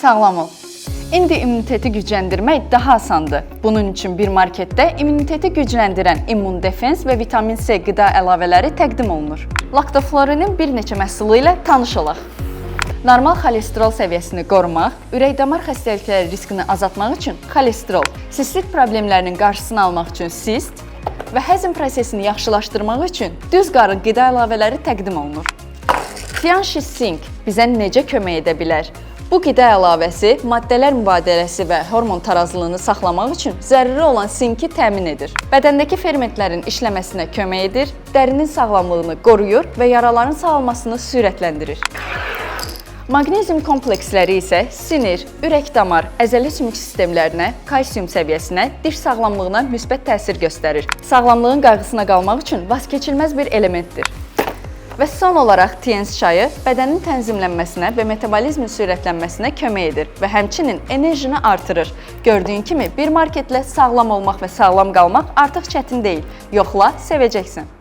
Sağlam ol. İndi immuniteti gücləndirmək daha asandır. Bunun üçün bir marketdə immuniteti gücləndirən immun defens və vitamin C qida əlavələri təqdim olunur. Laktoflorinin bir neçə məhsulu ilə tanış olaq. Normal xolesterol səviyyəsini qorumaq, ürək-damar xəstəlikləri riskini azaltmaq üçün xolesterol, sistit problemlərinin qarşısını almaq üçün sist və həzm prosesini yaxşılaşdırmaq üçün düz qarın qida əlavələri təqdim olunur. Tianshi Sink bizə necə kömək edə bilər? Bu qida əlavəsi maddələr mübadiləsi və hormon tarazlığını saxlamaq üçün zəruri olan sinki təmin edir. Bədəndəki fermentlərin işləməsinə kömək edir, dərinin sağlamlığını qoruyur və yaraların sağalmasını sürətləndirir. Maqnezium kompleksləri isə sinir, ürək-damar, əzələ sümük sistemlərinə, kalsium səviyyəsinə, diş sağlamlığına müsbət təsir göstərir. Sağlamlığın qayğısına qalmaq üçün vazkeçilməz bir elementdir. Və son olaraq TNS çayı bədənin tənzimlənməsinə və metabolizmin sürətlənməsinə kömək edir və həmçinin enerjini artırır. Gördüyün kimi bir marketlə sağlam olmaq və sağlam qalmaq artıq çətin deyil. Yoxla, sevəcəksən.